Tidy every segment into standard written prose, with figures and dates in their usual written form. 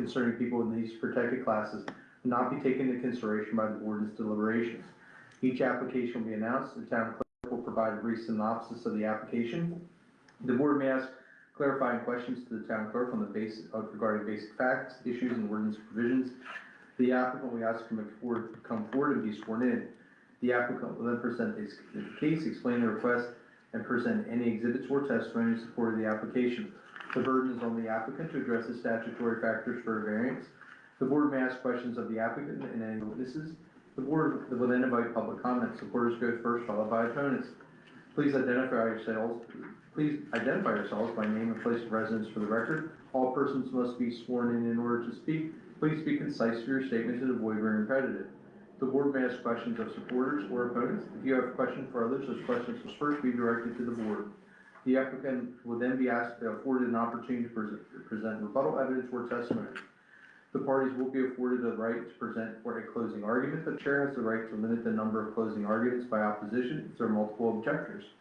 concerning people in these protected classes will not be taken into consideration by the board in its deliberations. Each application will be announced. The town clerk will provide a brief synopsis of the application. The board may ask clarifying questions to the town clerk on the basis regarding basic facts, issues, and ordinance provisions. The applicant will be asked to come forward and be sworn in. The applicant will then present the case, explain the request, and present any exhibits or testimony in support of the application. The burden is on the applicant to address the statutory factors for a variance. The board may ask questions of the applicant and any witnesses. The board will then invite public comment. Supporters go first, followed by opponents. Please identify yourselves by name and place of residence for the record. All persons must be sworn in order to speak. Please be concise for your statements and avoid being repetitive. The board may ask questions of supporters or opponents. If you have a question for others, those questions will first be directed to the board. The applicant will then be afforded an opportunity to present rebuttal evidence or testimony. The parties will be afforded the right to present for a closing argument. The chair has the right to limit the number of closing arguments by opposition if there are multiple objectors.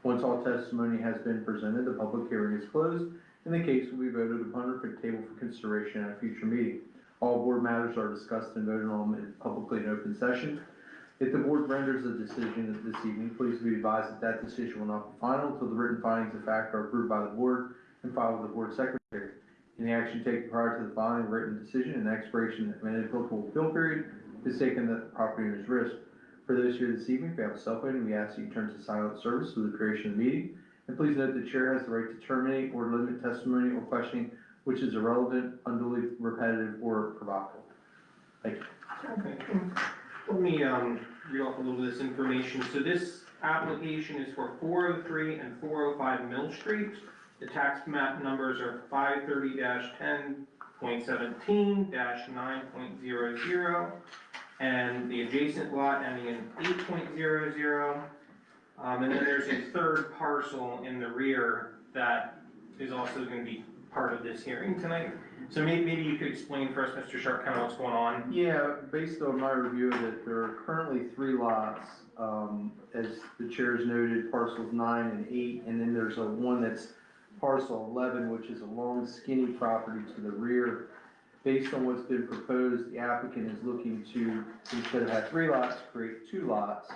Once all testimony has been presented, the public hearing is closed, and the case will be voted upon or tabled for consideration at a future meeting. All board matters are discussed and voted on publicly in open session. If the board renders a decision this evening, please be advised that that decision will not be final until the written findings of fact are approved by the board and filed with the board secretary. Any action taken prior to the filing of a written decision and expiration of an applicable appeal period is taken at the property owner's risk. For those here this evening, if you have a cell phone, we ask that you turn to silent service through the creation of the meeting. And please note the chair has the right to terminate or limit testimony or questioning which is irrelevant, unduly repetitive, or provocative. Thank you. Okay. Let me read off a little of this information. So this application is for 403 and 405 Mill Street. The tax map numbers are 530-10.17-9.00 and the adjacent lot ending in 8.00. And then there's a third parcel in the rear that is also going to be part of this hearing tonight. So maybe you could explain for us, Mr. Sharp, kind of what's going on. Yeah, based on my review of it, there are currently 3 lots, as the chair's noted, parcels 9 and 8, and then there's one that's parcel 11, which is a long, skinny property to the rear. Based on what's been proposed, the applicant is looking to, instead of have 3 lots, create 2 lots,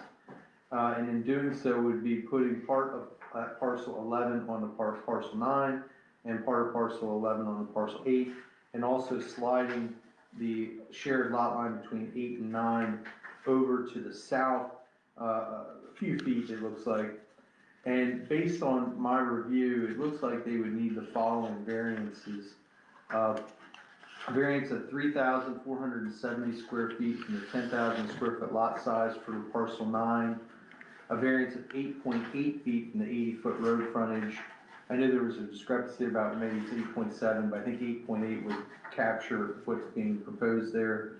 and in doing so would be putting part of parcel 11 on the parcel 9, and part of parcel 11 on the parcel 8, and also sliding the shared lot line between 8 and 9 over to the south a few feet, it looks like. And based on my review, it looks like they would need the following variances. A variance of 3,470 square feet from the 10,000 square foot lot size for parcel 9, a variance of 8.8 feet from the 80-foot road frontage. I know there was a discrepancy about maybe it's 8.7, but I think 8.8 would capture what's being proposed there.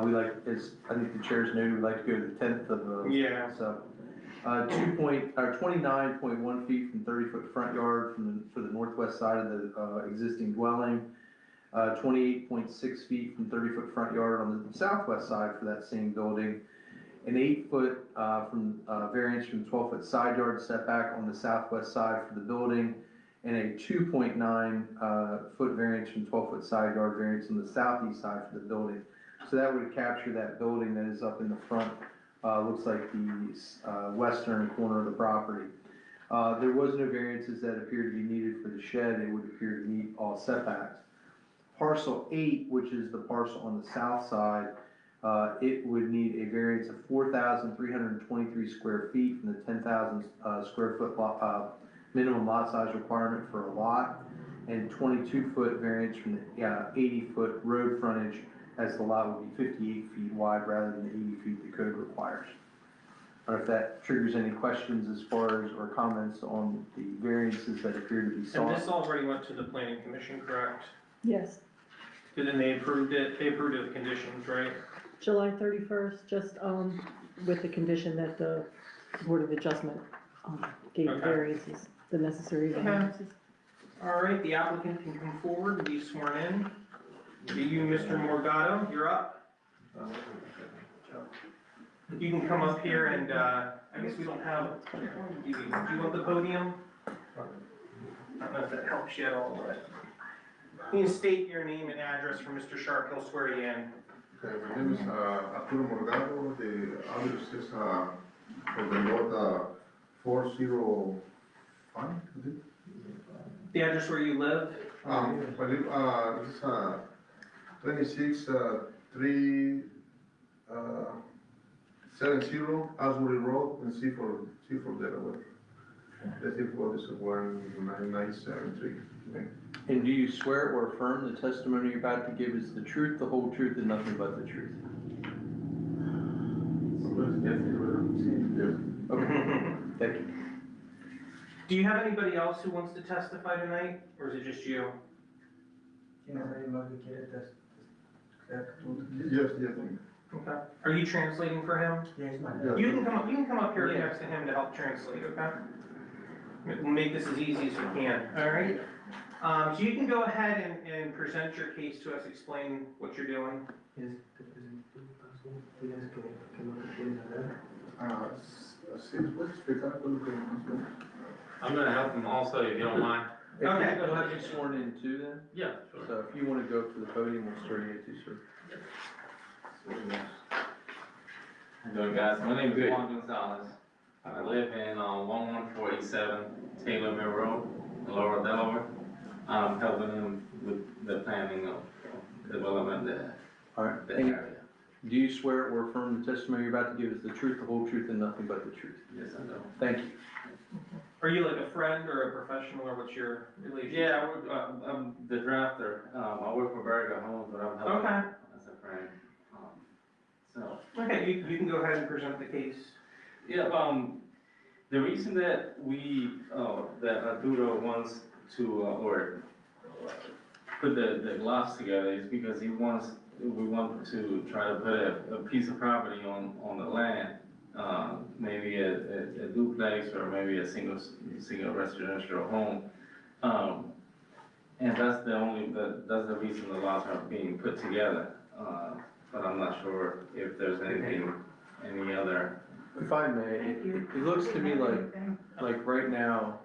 We like, as I think the chair's noted, we'd like to go to the 10th of the. Yeah. So, 29.1 feet from 30-foot front yard for the northwest side of the existing dwelling. 28.6 feet from 30-foot front yard on the southwest side for that same building. An 8-foot variance from 12-foot side yard setback on the southwest side for the building, and a 2.9 foot variance from 12-foot side yard variance on the southeast side for the building. So that would capture that building that is up in the front, looks like the western corner of the property. There was no variances that appeared to be needed for the shed. It would appear to meet all setbacks. Parcel 8, which is the parcel on the south side, it would need a variance of 4,323 square feet from the 10,000 square foot minimum lot size requirement for a lot, and 22-foot variance from the 80-foot road frontage, as the lot would be 58 feet wide rather than the 80 feet the code requires. I don't know if that triggers any questions as far as, or comments on the variances that appear to be sought. And this already went to the planning commission, correct? Yes, And then they approved it. They approved the conditions, right? July 31st, just with the condition that the Board of Adjustment gave Okay. variances, the necessary variances. All right, the applicant can come forward and be sworn in. Do you, Mr. Morgado, you're up. You can come up here and, I guess we don't have, do you want the podium? I don't know if that helps you at all, but. You can state your name and address for Mr. Sharp, he'll swear you in. Okay, my name is Arturo Morgado. The address is for the lot 405, is it? The address where you live? I live, this is 26 370 Asbury Road in Seaford, Delaware. The zip code is 19973. And do you swear or affirm the testimony you're about to give is the truth, the whole truth, and nothing but the truth? Okay, thank you. Do you have anybody else who wants to testify tonight, or is it just you? Yes. Okay. Are you translating for him? You can come up here next to him to help translate, okay? We'll make this as easy as we can, all right? So you can go ahead and present your case to us, explain what you're doing. I'm gonna help him also, if you don't mind. Okay. We'll have you sworn in too then? Yeah, sure. So if you want to go up to the podium, we'll swear you in too, sir. How you doing, guys? My name is Juan Gonzalez. I live in 11487 Taylor Mill Road, in Laurel, Delaware. I'm helping him with the planning of development there, All right. the And area. do you swear or affirm the testimony you're about to give is the truth, the whole truth, and nothing but the truth? Yes, I know. Thank you. Are you like a friend or a professional, or what's your relationship? Yeah, I'm the drafter. I work for Berger Homes, but I'm helping Okay. as a friend. So. Okay, you can go ahead and present the case. Yeah, the reason that that Arturo wants to, or put the lots together is because we want to try to put a piece of property on the land, maybe a duplex or maybe a single residential home. And that's the reason the lots are being put together. But I'm not sure if there's any other. If I may, it looks to me like right now,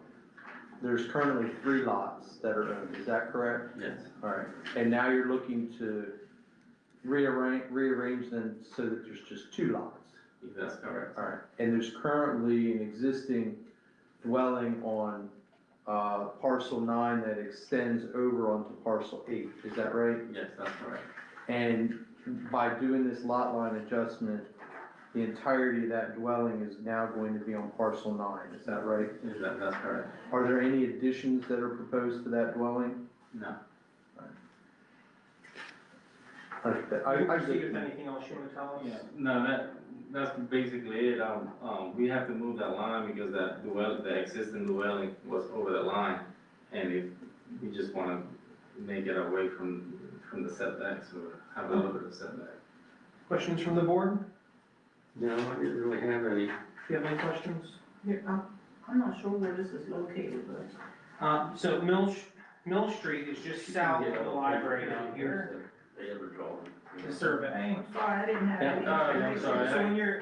there's currently 3 lots that are owned, is that correct? Yes. All right, and now you're looking to rearrange them so that there's just 2 lots? That's correct. All right, and there's currently an existing dwelling on parcel 9 that extends over onto parcel 8, is that right? Yes, that's correct. And by doing this lot line adjustment, the entirety of that dwelling is now going to be on parcel 9, is that right? That's correct. Are there any additions that are proposed to that dwelling? No. I See if anything else you want to tell us? Yeah, no, that's basically it. We have to move that line because the existing dwelling was over the line. And we just wanna make it away from the setbacks or have a little bit of setback. Questions from the board? No, I didn't really have any. Do you have any questions? I'm not sure where this is located, but. So Mill Street is just south of the library down here, They ever draw. the survey. I'm sorry, I didn't have any. Yeah, I'm sorry. So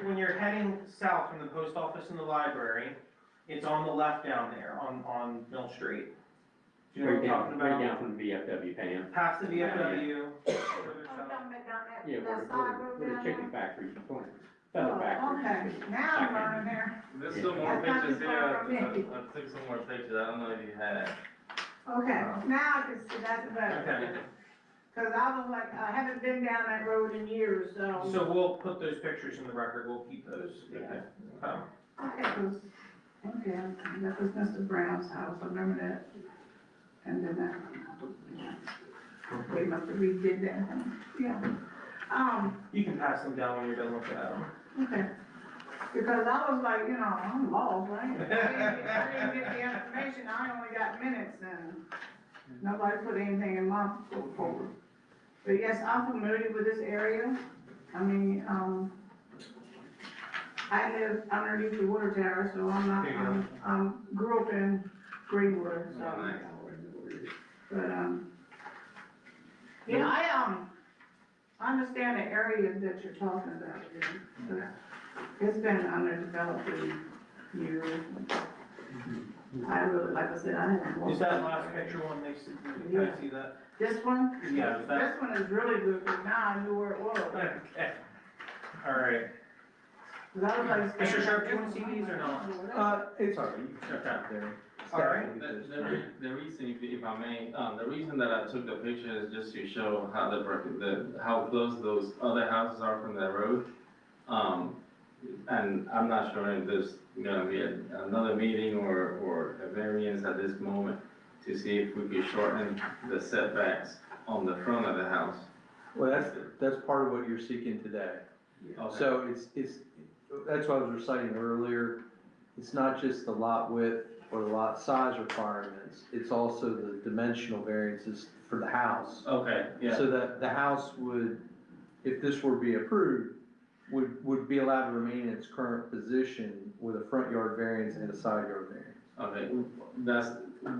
when you're heading south from the post office and the library, it's on the left down there on Mill Street. Do you know what I'm talking Right about? down from the VFW, Pam. Past the VFW, further Oh, south. down that, Yeah, that side road where the down chicken there? factory's going. Oh, Feather factory. okay, now I'm learning there. There's some more That's not pictures too here. far from me. I took some more pictures. I don't know if you had. Okay, now I can see that's better. Okay, Cause I was like, I haven't been down that road in years, so. so we'll put those pictures in the record, we'll keep those. Okay. Okay, that was Mr. Brown's house, I remember that. And then that. They must have redid that, yeah. You can pass them down when you're done looking at them. Okay, because I was like, I'm lost, right? I didn't get the information, I only got minutes and nobody put anything in my book folder. But yes, I'm familiar with this area. I mean, I live underneath the water tower, so I'm not, There you go. grew up in Greenwood, so. Oh, nice. But, yeah, I understand the area that you're talking about, yeah. It's been underdeveloped for years. I really, like I said, I haven't. Is that last picture one makes it, can I see that? This one? Yeah, is that? This one is really good, because now I knew where it was. Okay. All right. 'Cause I was like. Mr. Sharp, do you wanna see these or not? It's all right, you can check out there. All right. The reason, if I may, the reason that I took the picture is just to show how how close those other houses are from the road. And I'm not sure if there's gonna be another meeting or a variance at this moment to see if we could shorten the setbacks on the front of the house. Well, that's part of what you're seeking today. Okay. So that's what I was reciting earlier. It's not just the lot width or the lot size requirements, it's also the dimensional variances for the house. Okay, yeah, So that the house would, if this were to be approved, would be allowed to remain in its current position with a front yard variance and a side yard variance. okay,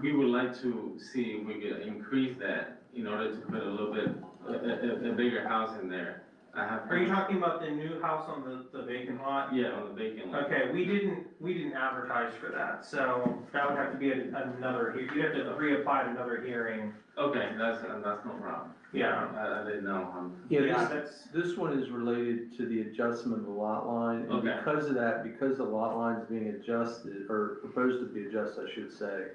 we would like to see if we could increase that in order to put a little bit, a bigger house in there. Are you talking about the new house on the vacant lot? Yeah, on the vacant lot. Okay, we didn't advertise for that, so that would have to be another, you'd have to reapply to another hearing. Okay, that's no problem. Yeah. I didn't know, Yeah, This one is related to the adjustment of the lot line, and Okay. because of that, because the lot line is being adjusted, or proposed to be adjusted, I should say,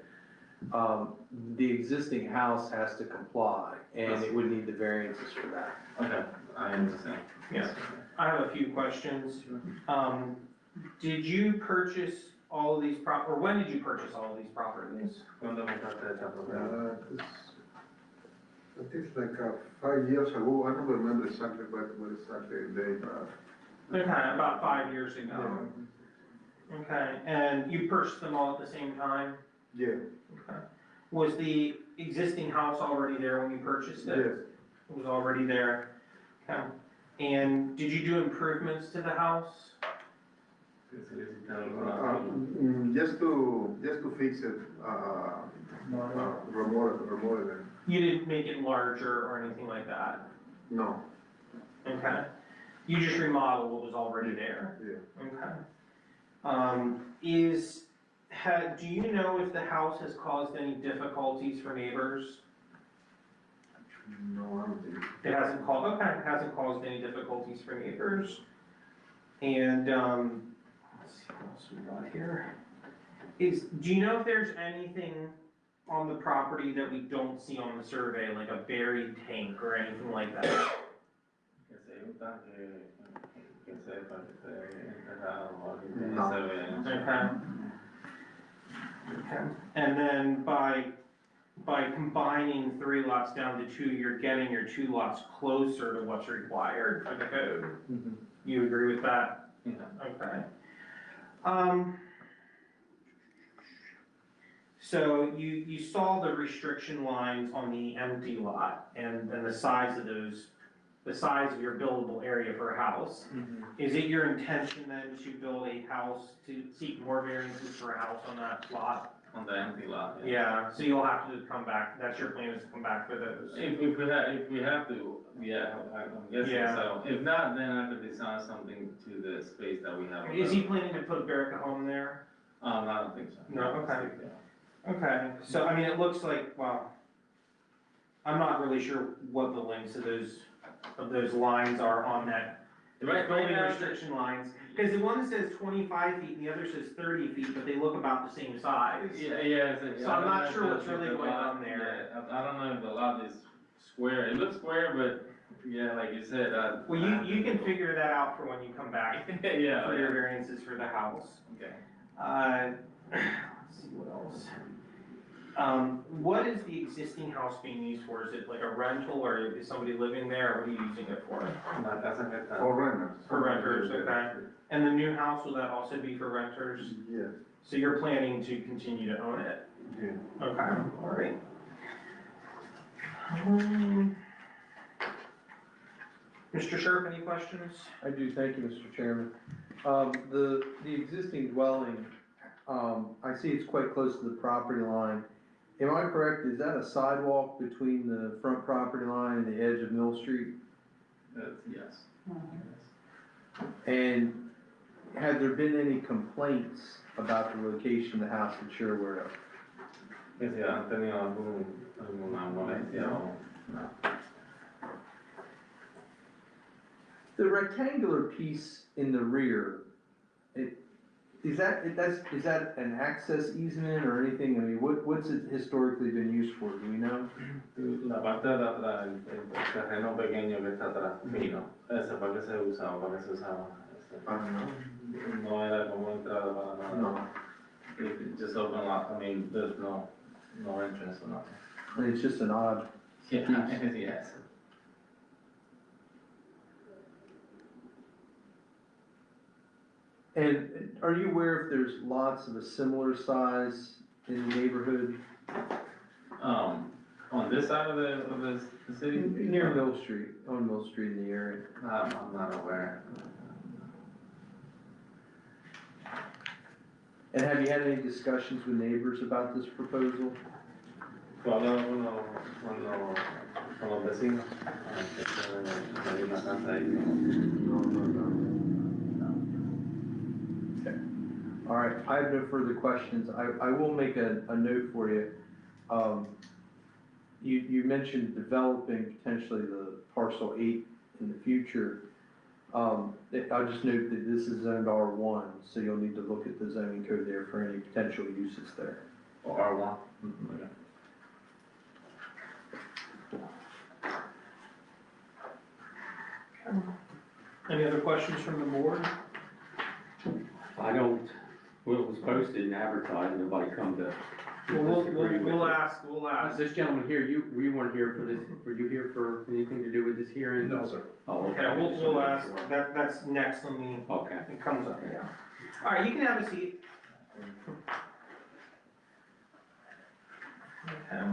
the existing house has to comply, and it would need the variances for that. okay, I understand. Yeah. I have a few questions. Did you purchase all of these or when did you purchase all of these properties? Cuando compraste esta propiedad? I think it's like 5 years ago, I don't remember exactly what exactly date. Okay, about 5 years ago. Okay, and you purchased them all at the same time? Yeah, Okay. Was the existing house already there when you purchased it? yes, It was already there. Okay. And did you do improvements to the house? just to fix it, remodel it, You didn't make it larger or anything like that? no, Okay. You just remodeled what was already there? yeah. Okay. Do you know if the house has caused any difficulties for neighbors? No, I don't think. It hasn't caused any difficulties for neighbors. And, let's see what else we got here. Do you know if there's anything on the property that we don't see on the survey, like a buried tank or anything like that? Que se un tanque, que sepa que esté enterrado o algo que no se ve. Okay. Okay. And then by combining 3 lots down to 2, you're getting your 2 lots closer to what's required for the code. You agree with that? Yeah. Okay. So you saw the restriction lines on the empty lot and the size of those, the size of your buildable area for a house. Is it your intention then to build a house, to seek more variances for a house on that lot? On the empty lot. Yeah, so you'll have to come back, that's your plan, is to come back for those? If we have to, yeah, I'm guessing Yeah. so. If not, then I could design something to the space that we have. Is he planning to put a barrack home there? I don't think so. No, okay. Okay, so I mean, it looks like, well, I'm not really sure what the lengths of those lines are on that. Right Building now, restriction lines, because the one says 25 feet and the other says 30 feet, but they look about the same size. Yeah. So I'm not sure what's really going on there. Yeah, I don't know if the lot is square. It looks square, but yeah, like you said, Well, you can figure that out for when you come back yeah. for your variances for the house. Okay. Let's see what else. What is the existing house being used for? Is it like a rental or is somebody living there, or what are you using it for? La casa que está. For renters. For renters, okay. And the new house, will that also be for renters? Yes, So you're planning to continue to own it? yeah. Okay, all right. Mr. Sharp, any questions? I do, thank you, Mr. Chairman. The existing dwelling, I see it's quite close to the property line. Am I correct, is that a sidewalk between the front property line and the edge of Mill Street? Yes. And have there been any complaints about the location of the house that you're aware of? Que si han tenido alguna molestia o no. The rectangular piece in the rear, is that an access easement or anything? I mean, what's it historically been used for, do we know? La parte de atrás, el terreno pequeño que está atrás, fino, ese para que se usaba, para que se usaba. No era como entrada para nada. No. It just open lot, I mean, there's no entrance or nothing. I mean, it's just an odd, Yeah, yes. and are you aware if there's lots of a similar size in the neighborhood? On this side of the city? Near Mill Street, on Mill Street in the area. I'm not aware. And have you had any discussions with neighbors about this proposal? Cuando con los vecinos, hay una casa ahí. All right, I have no further questions. I will make a note for you. You mentioned developing potentially the parcel 8 in the future. I'll just note that this is zoned R1, so you'll need to look at the zoning code there for any potential uses there. Or R1. Okay. Any other questions from the board? I don't, well, it was posted and advertised, nobody come to disagree with We'll it. ask. This gentleman here, you weren't here for this, were you here for anything to do with this hearing? No, sir. Oh, okay. Okay, we'll ask, that's next on the, Okay. it comes up, yeah. All right, you can have a seat. Okay.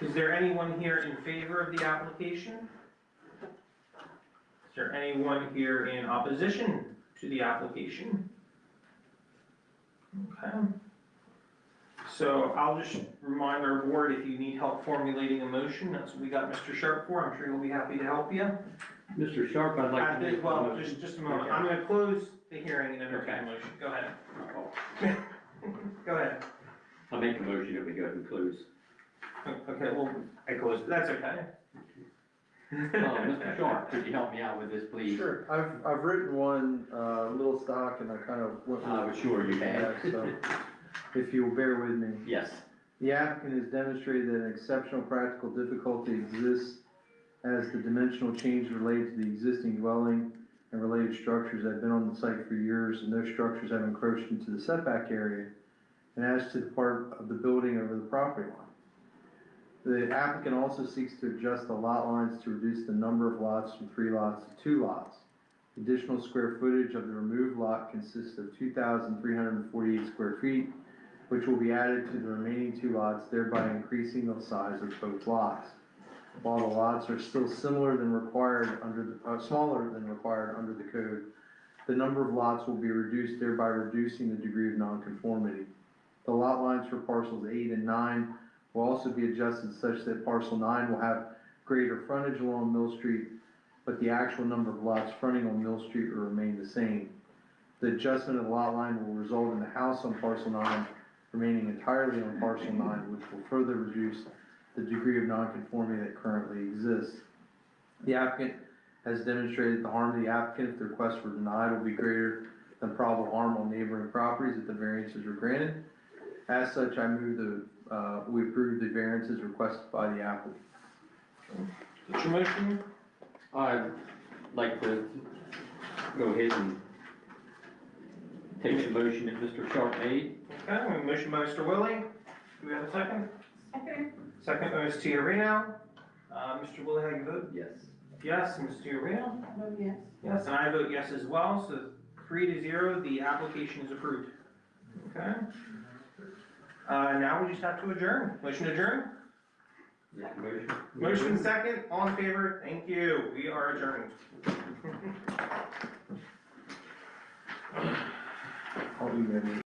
Is there anyone here in favor of the application? Is there anyone here in opposition to the application? Okay. So I'll just remind our board, if you need help formulating a motion, that's what we got Mr. Sharp for. I'm sure he'll be happy to help you. Mr. Sharp, I'd like to make a Well, motion. just a moment. I'm gonna close the hearing and entertain a Okay. motion. Go ahead. Oh, Go ahead. I'll make a motion that we go and close. Okay, well, I closed, that's okay. Mr. Sharp, could you help me out with this, please? Sure, I've written one, little stock, and I kind of went. I was sure you had. So, if you'll bear with me. Yes. The applicant has demonstrated that an exceptional practical difficulty exists as the dimensional change related to the existing dwelling and related structures that have been on the site for years, and those structures have encroached into the setback area, and as to the part of the building over the property line. The applicant also seeks to adjust the lot lines to reduce the number of lots from 3 lots to 2 lots. Additional square footage of the removed lot consists of 2,348 square feet, which will be added to the remaining 2 lots, thereby increasing the size of both lots. While the lots are still smaller than required under the code, the number of lots will be reduced, thereby reducing the degree of nonconformity. The lot lines for parcels 8 and 9 will also be adjusted such that parcel 9 will have greater frontage along Mill Street, but the actual number of lots fronting on Mill Street will remain the same. The adjustment of the lot line will result in the house on parcel 9 remaining entirely on parcel 9, which will further reduce the degree of nonconformity that currently exists. The applicant has demonstrated the harm to the applicant if the requests were denied will be greater than probable harm on neighboring properties if the variances are granted. As such, I move we approve the variances requested by the applicant. What's your motion? I'd like to go ahead and take the motion that Mr. Sharp made. Okay, we have a motion by Mr. Willie. Do we have a second? Okay. Second by Ms. Tiarino. Mr. Willie, how do you vote? Yes. Yes, Ms. Tiarino? Yes. Yes, and I vote yes as well, so 3-0, the application is approved. Okay? Now we just have to adjourn. Motion to adjourn? Yeah, motion. Motion second, all in favor, thank you, we are adjourned. I'll email you.